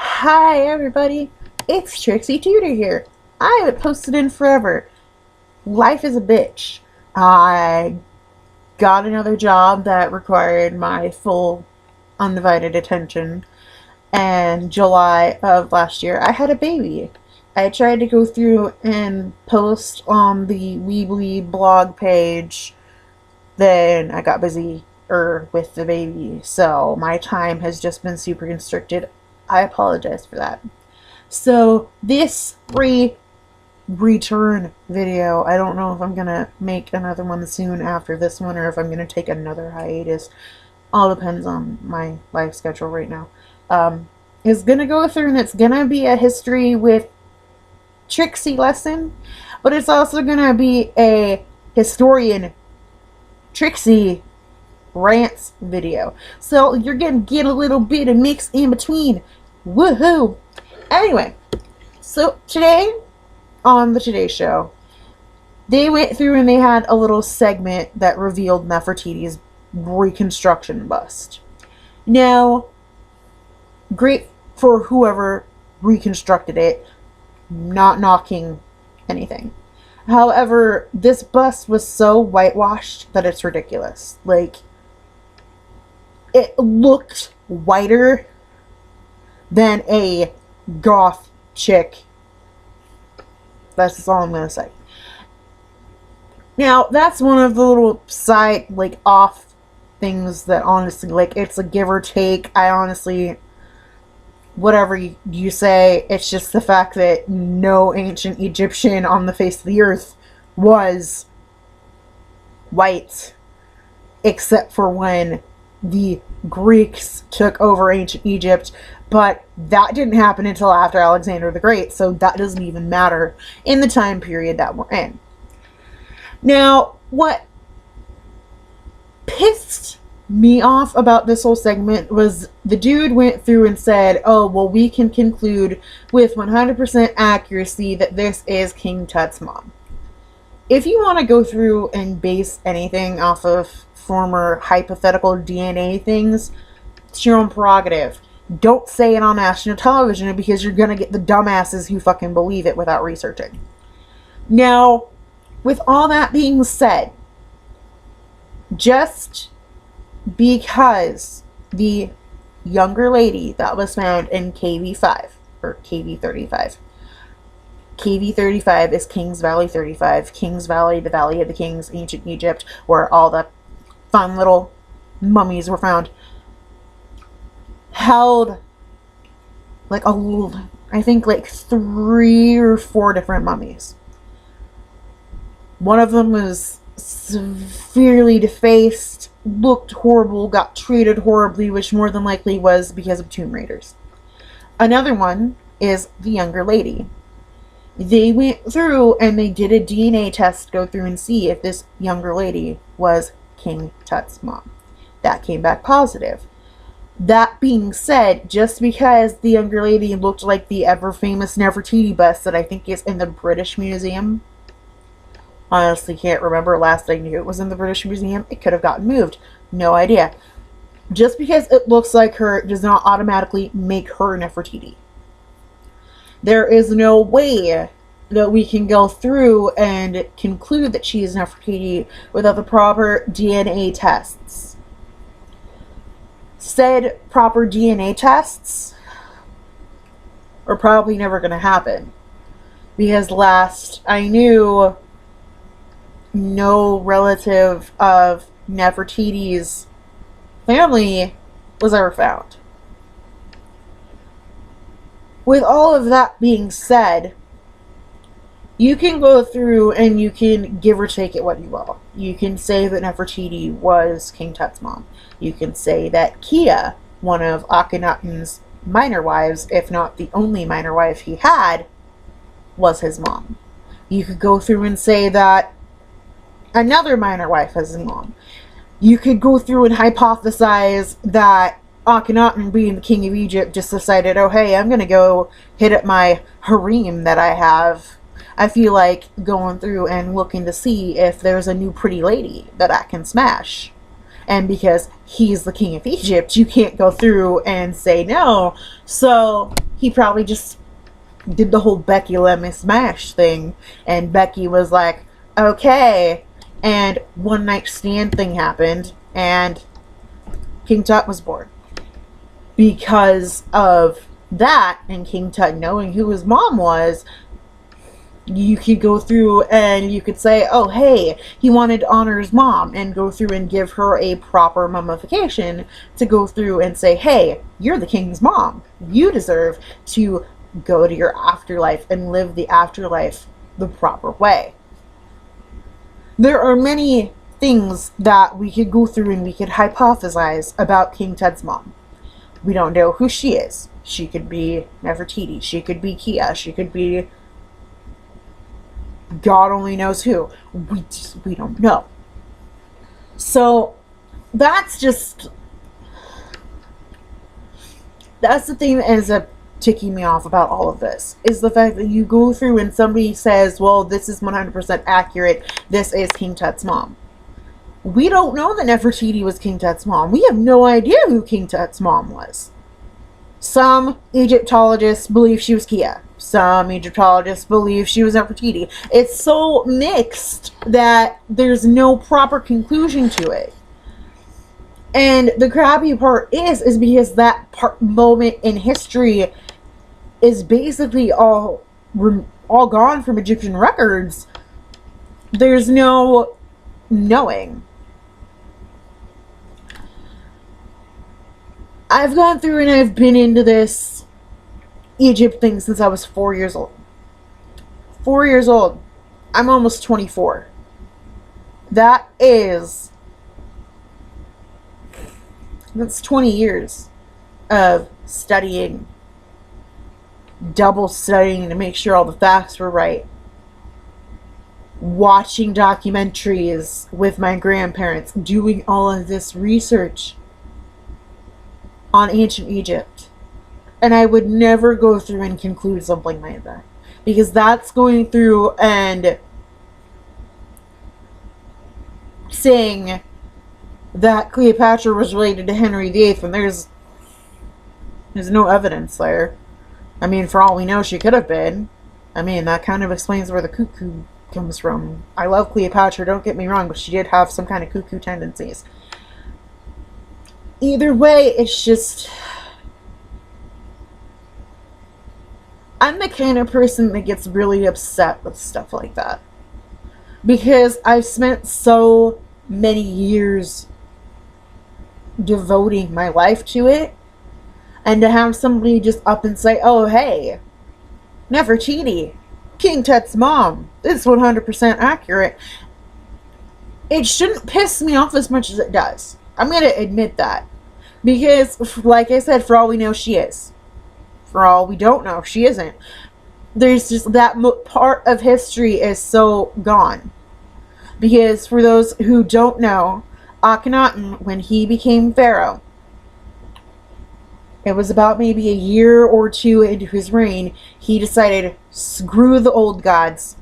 Hi everybody, it's Trixie Tutor here. I haven't posted in forever. Life is a bitch. I got another job that required my full undivided attention, and July of last year I had a baby. I tried to go through and post on the Weebly blog page, then I got busy with the baby, so my time has just been super constricted. I apologize for that. So this return video, I don't know if I'm gonna make another one soon after this one or if I'm gonna take another hiatus. All depends on my life schedule right now. Is gonna go through, and it's gonna be a history with Trixie lesson, but it's also gonna be a historian Trixie rants video. So you're gonna get a little bit of mix in between. Woohoo! Anyway, so today on the Today Show, they went through and they had a little segment that revealed Nefertiti's reconstruction bust. Now, great for whoever reconstructed it, not knocking anything. However, this bust was so whitewashed that it's ridiculous. Like, it looked whiter than a goth chick. That's just all I'm gonna say. Now, that's one of the little side, like, off things that honestly, like, it's a give or take. I honestly, whatever you say, it's just the fact that no ancient Egyptian on the face of the earth was white, except for when the Greeks took over ancient Egypt, but that didn't happen until after Alexander the Great, so that doesn't even matter in the time period that we're in. Now, what pissed me off about this whole segment was the dude went through and said, oh, well, we can conclude with 100% accuracy that this is King Tut's mom. If you want to go through and base anything off of former hypothetical DNA things, it's your own prerogative. Don't say it on national television because you're going to get the dumbasses who fucking believe it without researching. Now, with all that being said, just because the younger lady that was found in KV5, or KV35, KV35 is Kings Valley 35. Kings Valley, the Valley of the Kings, ancient Egypt, where all the fun little mummies were found, held like I think like 3 or 4 different mummies. One of them was severely defaced, looked horrible, got treated horribly, which more than likely was because of tomb raiders. Another one is the younger lady. They went through and they did a DNA test to go through and see if this younger lady was King Tut's mom. That came back positive. That being said, just because the younger lady looked like the ever-famous Nefertiti bust that I think is in the British Museum, honestly can't remember. Last I knew it was in the British Museum. It could have gotten moved. No idea. Just because it looks like her does not automatically make her Nefertiti. There is no way that we can go through and conclude that she is Nefertiti without the proper DNA tests. Said proper DNA tests are probably never going to happen. Because last I knew, no relative of Nefertiti's family was ever found. With all of that being said, you can go through and you can give or take it what you will. You can say that Nefertiti was King Tut's mom. You can say that Kia, one of Akhenaten's minor wives, if not the only minor wife he had, was his mom. You could go through and say that another minor wife was his mom. You could go through and hypothesize that Akhenaten, being the king of Egypt, just decided, oh hey, I'm gonna go hit up my harem that I have. I feel like going through and looking to see if there's a new pretty lady that I can smash. And because he's the king of Egypt, you can't go through and say no. So he probably just did the whole Becky let me smash thing, and Becky was like, okay, and one night stand thing happened, and King Tut was born. Because of that, and King Tut knowing who his mom was, you could go through and you could say, oh, hey, he wanted to honor his mom, and go through and give her a proper mummification to go through and say, hey, you're the king's mom. You deserve to go to your afterlife and live the afterlife the proper way. There are many things that we could go through and we could hypothesize about King Tut's mom. We don't know who she is. She could be Nefertiti. She could be Kia. She could be God only knows who. We don't know. So that's the thing that ends up ticking me off about all of this, is the fact that you go through and somebody says, well, this is 100% accurate. This is King Tut's mom. We don't know that Nefertiti was King Tut's mom. We have no idea who King Tut's mom was. Some Egyptologists believe she was Kia. Some Egyptologists believe she was Nefertiti. It's so mixed that there's no proper conclusion to it. And the crappy part is because that moment in history is basically all gone from Egyptian records. There's no knowing. I've gone through and I've been into this Egypt thing since I was 4 years old. 4 years old. I'm almost 24. That's 20 years of studying, double studying to make sure all the facts were right. Watching documentaries with my grandparents, doing all of this research on ancient Egypt. And I would never go through and conclude something like that, because that's going through and saying that Cleopatra was related to Henry VIII when there's no evidence there. I mean, for all we know, she could have been. I mean, that kind of explains where the cuckoo comes from. I love Cleopatra, don't get me wrong, but she did have some kind of cuckoo tendencies. Either way, it's just, I'm the kind of person that gets really upset with stuff like that, because I've spent so many years devoting my life to it, and to have somebody just up and say, oh, hey, Nefertiti, King Tut's mom, it's 100% accurate, it shouldn't piss me off as much as it does. I'm going to admit that. Because, like I said, for all we know, she is. For all we don't know, she isn't. There's just that part of history is so gone. Because for those who don't know, Akhenaten, when he became pharaoh, it was about maybe a year or two into his reign, he decided, screw the old gods,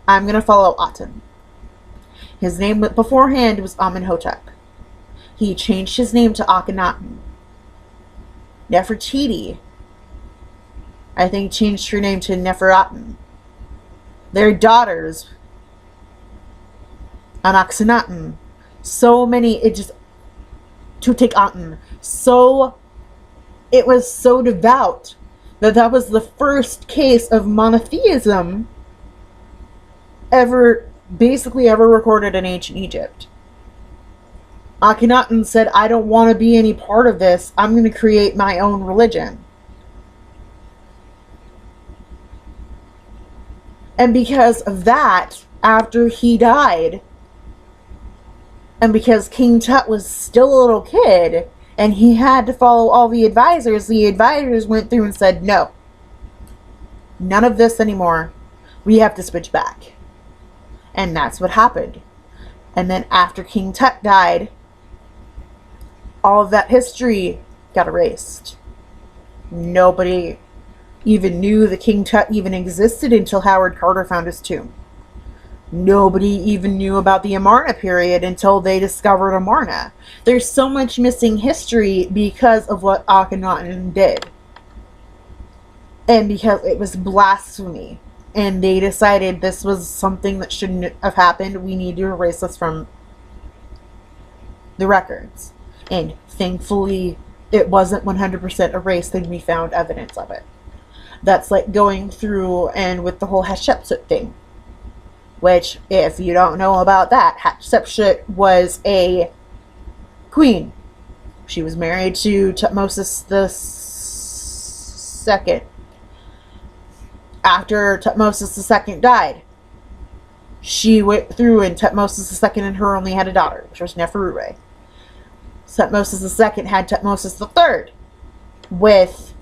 I'm going to follow Aten. His name beforehand was Amenhotep. He changed his name to Akhenaten. Nefertiti, I think, changed her name to Neferaten. Their daughters, Anaxenaten. So many, it just, Tutankhaten. So, it was so devout that was the first case of monotheism basically ever recorded in ancient Egypt. Akhenaten said, I don't want to be any part of this. I'm going to create my own religion. And because of that, after he died, and because King Tut was still a little kid, and he had to follow all the advisors went through and said, no, none of this anymore. We have to switch back. And that's what happened. And then after King Tut died, all of that history got erased. Nobody even knew that King Tut even existed until Howard Carter found his tomb. Nobody even knew about the Amarna period until they discovered Amarna. There's so much missing history because of what Akhenaten did. And because it was blasphemy, and they decided this was something that shouldn't have happened, we need to erase this from the records. And thankfully, it wasn't 100% erased, and we found evidence of it. That's like going through and with the whole Hatshepsut thing. Which, if you don't know about that, Hatshepsut was a queen. She was married to Tutmosis II. After Tutmosis II died, she went through, and Tutmosis II and her only had a daughter, which was Nefertiti. Tutmosis II had Tutmosis III with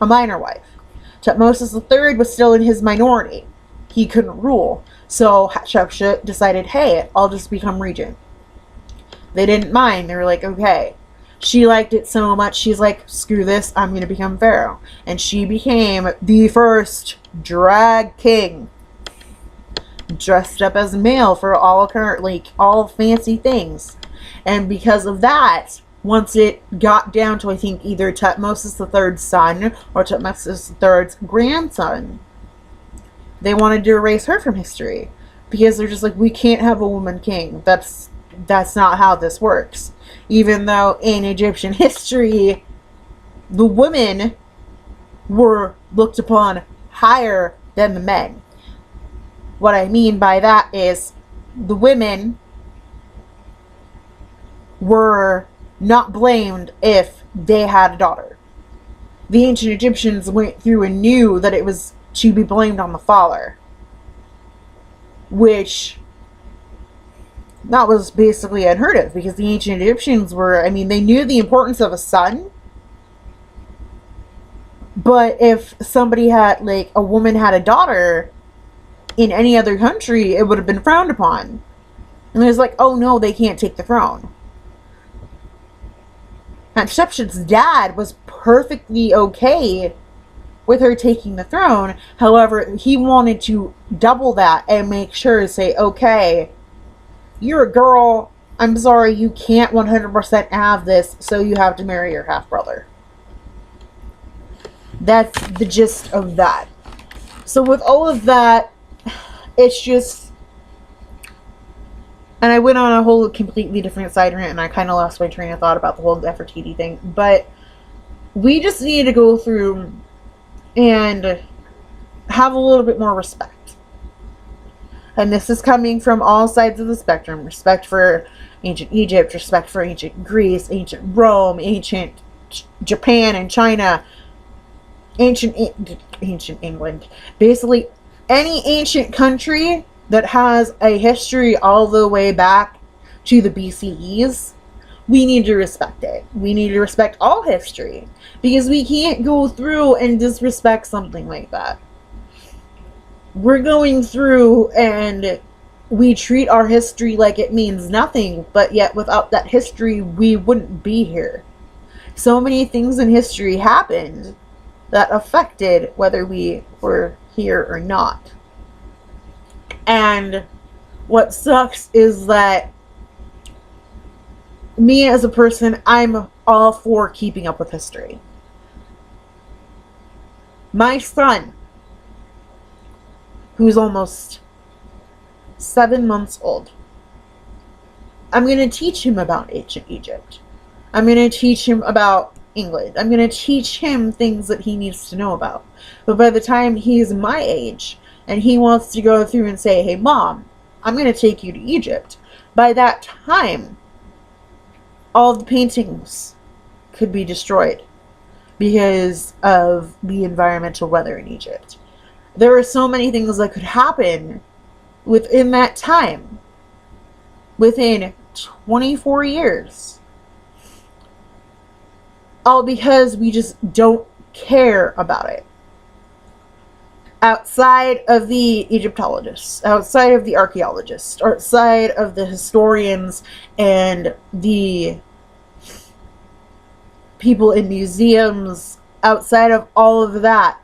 a minor wife. Tutmosis III was still in his minority. He couldn't rule. So Hatshepsut decided, hey, I'll just become regent. They didn't mind. They were like, okay. She liked it so much, she's like, screw this, I'm going to become pharaoh. And she became the first drag king. Dressed up as a male for all fancy things. And because of that, once it got down to, I think, either Tutmosis III's son or Tutmosis III's grandson, they wanted to erase her from history. Because they're just like, we can't have a woman king. That's not how this works. Even though in Egyptian history, the women were looked upon higher than the men. What I mean by that is the women were not blamed if they had a daughter. The ancient Egyptians went through and knew that it was to be blamed on the father. Which, that was basically unheard of, because the ancient Egyptians were, they knew the importance of a son. But if somebody had, a woman had a daughter in any other country, it would have been frowned upon. And it was like, oh no, they can't take the throne. Hatshepsut's dad was perfectly okay with her taking the throne. However, he wanted to double that and make sure to say, okay, you're a girl, I'm sorry, you can't 100% have this, so you have to marry your half-brother. That's the gist of that. So with all of that, it's just... And I went on a whole completely different side rant, and I kind of lost my train of thought about the whole Nefertiti thing. But we just need to go through and have a little bit more respect. And this is coming from all sides of the spectrum. Respect for ancient Egypt, respect for ancient Greece, ancient Rome, ancient Japan and China, ancient England. Basically, any ancient country that has a history all the way back to the BCEs, we need to respect it. We need to respect all history, because we can't go through and disrespect something like that. We're going through and we treat our history like it means nothing, but yet without that history, we wouldn't be here. So many things in history happened that affected whether we were here or not. And what sucks is that me as a person, I'm all for keeping up with history. My son, who's almost 7 months old, I'm going to teach him about ancient Egypt. I'm going to teach him about England. I'm going to teach him things that he needs to know about. But by the time he's my age and he wants to go through and say, hey mom, I'm going to take you to Egypt, by that time, all the paintings could be destroyed because of the environmental weather in Egypt. There are so many things that could happen within that time. Within 24 years. All because we just don't care about it. Outside of the Egyptologists, outside of the archaeologists, outside of the historians and the people in museums, outside of all of that,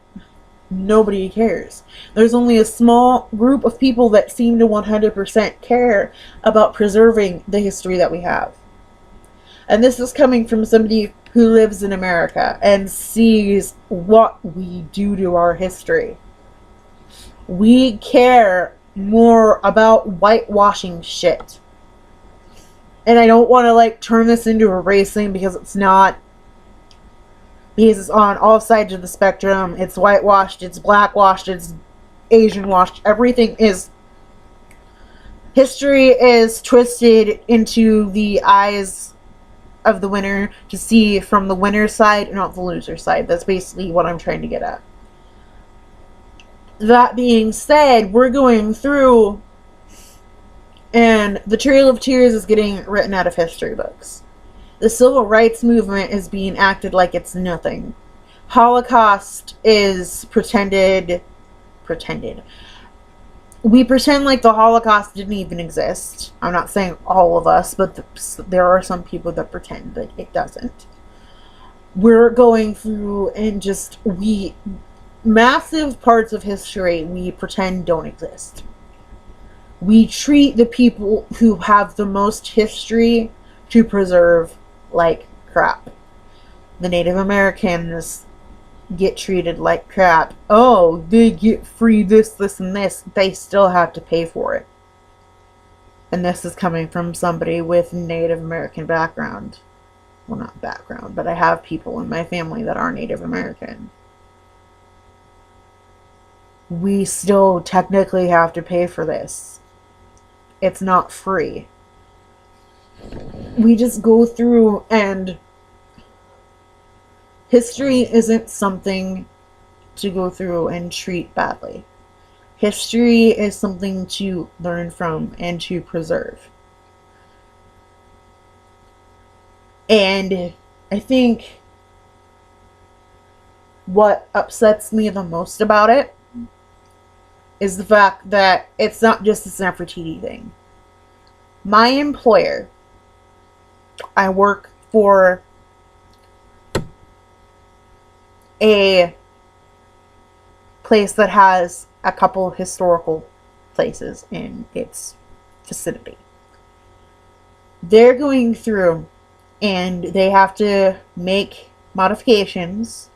nobody cares. There's only a small group of people that seem to 100% care about preserving the history that we have. And this is coming from somebody who lives in America and sees what we do to our history. We care more about whitewashing shit. And I don't want to like turn this into a race thing, because it's not. Because it's on all sides of the spectrum. It's whitewashed, it's blackwashed, it's Asian washed. Everything is. History is twisted into the eyes of the winner to see from the winner's side, not the loser's side. That's basically what I'm trying to get at. That being said, we're going through, and the Trail of Tears is getting written out of history books. The civil rights movement is being acted like it's nothing. Holocaust is pretended. We pretend like the Holocaust didn't even exist. I'm not saying all of us, but there are some people that pretend that it doesn't. We're going through and just massive parts of history we pretend don't exist. We treat the people who have the most history to preserve like crap. The Native Americans get treated like crap. Oh, they get free this, and this. They still have to pay for it. And this is coming from somebody with Native American background. Well, not background, but I have people in my family that are Native American. We still technically have to pay for this. It's not free. We just go through, and history isn't something to go through and treat badly. History is something to learn from and to preserve. And I think what upsets me the most about it is the fact that it's not just this Nefertiti thing. My employer, I work for a place that has a couple historical places in its vicinity. They're going through and they have to make modifications.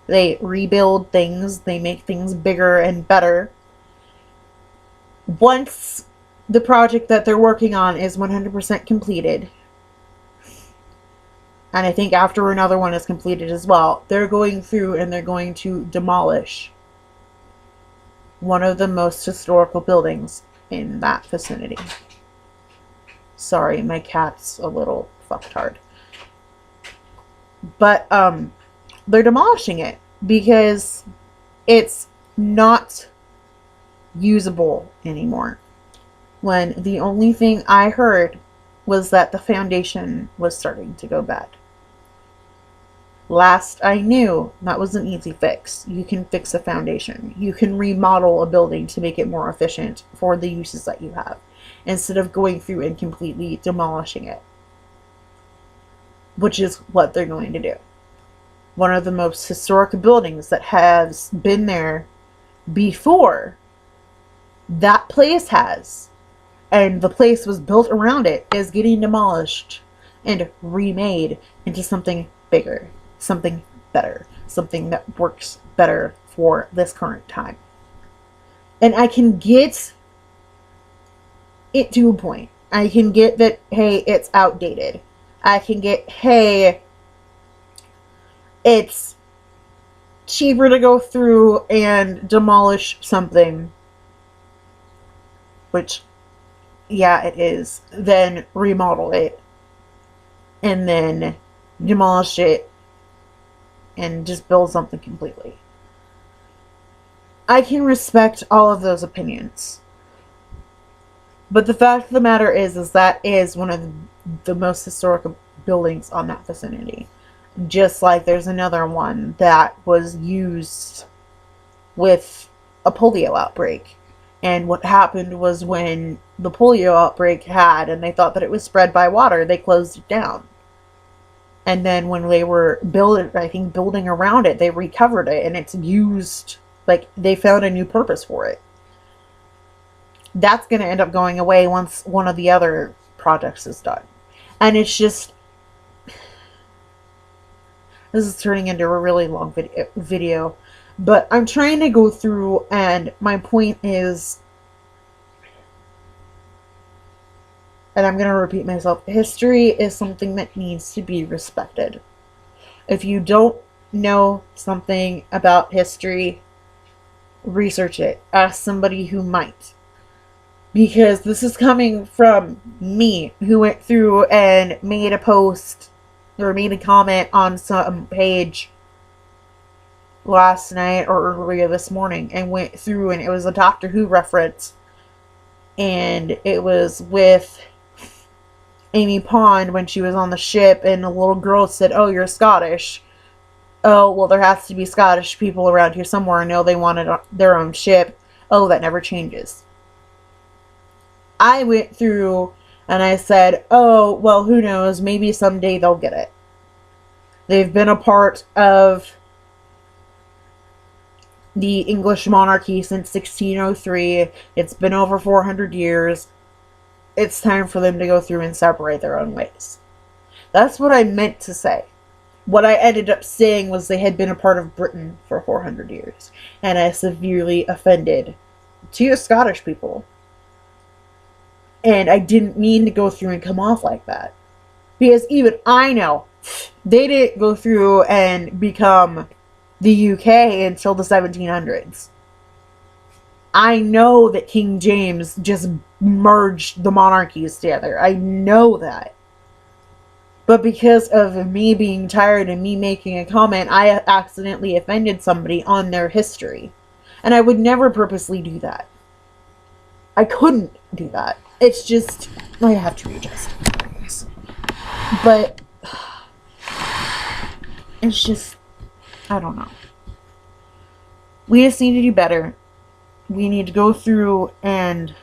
They rebuild things. They make things bigger and better. Once the project that they're working on is 100% completed, and I think after another one is completed as well, they're going through and they're going to demolish one of the most historical buildings in that vicinity. Sorry, my cat's a little fucktard. But they're demolishing it because it's not usable anymore. When the only thing I heard was that the foundation was starting to go bad. Last I knew, that was an easy fix. You can fix a foundation. You can remodel a building to make it more efficient for the uses that you have, instead of going through and completely demolishing it, which is what they're going to do. One of the most historic buildings that has been there before that place has, and the place was built around it, is getting demolished and remade into something bigger, something better, something that works better for this current time. And I can get it to a point. I can get that, hey, it's outdated. I can get, hey, it's cheaper to go through and demolish something, which, yeah, it is, then remodel it, and then demolish it, and just build something completely. I can respect all of those opinions. But the fact of the matter is that is one of the most historical buildings on that vicinity. Just like there's another one that was used with a polio outbreak. And what happened was, when the polio outbreak had, and they thought that it was spread by water, they closed it down. And then when they were building around it, they recovered it, and it's used, like, they found a new purpose for it. That's going to end up going away once one of the other projects is done. And it's just, This is turning into a really long video. But I'm trying to go through, and my point is, and I'm going to repeat myself, history is something that needs to be respected. If you don't know something about history, research it. Ask somebody who might. Because this is coming from me, who went through and made a post or made a comment on some page last night or earlier this morning, and went through, and it was a Doctor Who reference, and it was with Amy Pond when she was on the ship, and the little girl said, "Oh, you're Scottish." Oh, well, there has to be Scottish people around here somewhere. I know they wanted their own ship. Oh, that never changes. I went through and I said, oh, well, who knows? Maybe someday they'll get it. They've been a part of the English monarchy since 1603. It's been over 400 years. It's time for them to go through and separate their own ways. That's what I meant to say. What I ended up saying was they had been a part of Britain for 400 years. And I severely offended two Scottish people. And I didn't mean to go through and come off like that. Because even I know they didn't go through and become the UK until the 1700s. I know that King James just merged the monarchies together. I know that. But because of me being tired and me making a comment, I accidentally offended somebody on their history. And I would never purposely do that. I couldn't do that. It's just, I have to readjust. But, it's just, I don't know. We just need to do better. We need to go through and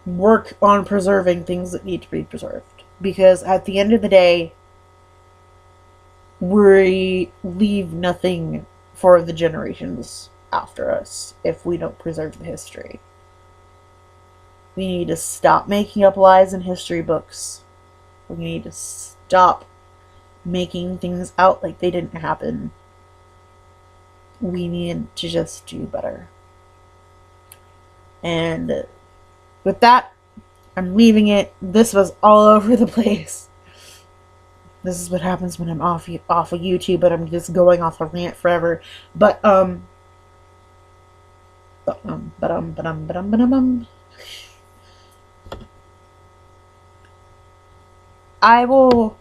work on preserving things that need to be preserved. Because at the end of the day, we leave nothing for the generations after us if we don't preserve the history. We need to stop making up lies in history books. We need to stop making things out like they didn't happen. We need to just do better. And with that, I'm leaving it. This was all over the place. This is what happens when I'm off of YouTube, but I'm just going off a rant forever. But I will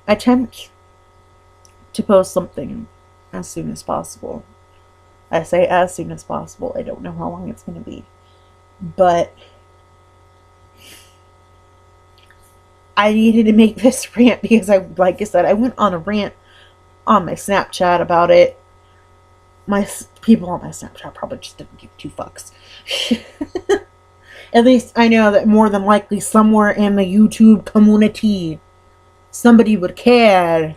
attempt to post something as soon as possible. I say as soon as possible. I don't know how long it's going to be. But I needed to make this rant because like I said, I went on a rant on my Snapchat about it. My people on my Snapchat probably just didn't give two fucks. At least I know that more than likely somewhere in the YouTube community, somebody would care.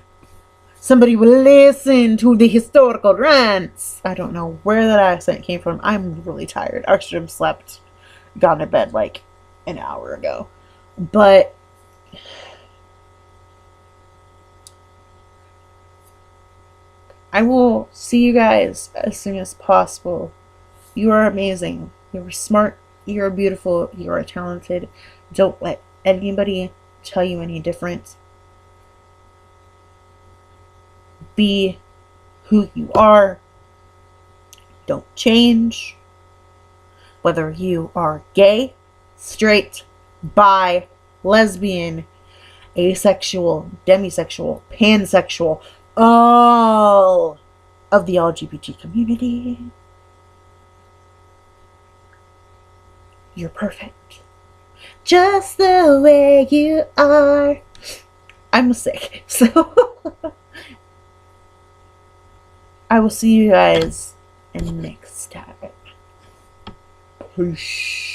Somebody would listen to the historical rants. I don't know where that accent came from. I'm really tired. I should have slept, gone to bed like an hour ago. But I will see you guys as soon as possible. You are amazing. You're smart. You are beautiful. You are talented. Don't let anybody tell you any different. Be who you are. Don't change. Whether you are gay, straight, bi, lesbian, asexual, demisexual, pansexual, all of the LGBT community, you're perfect. Just the way you are. I'm sick, so I will see you guys next time. Peace.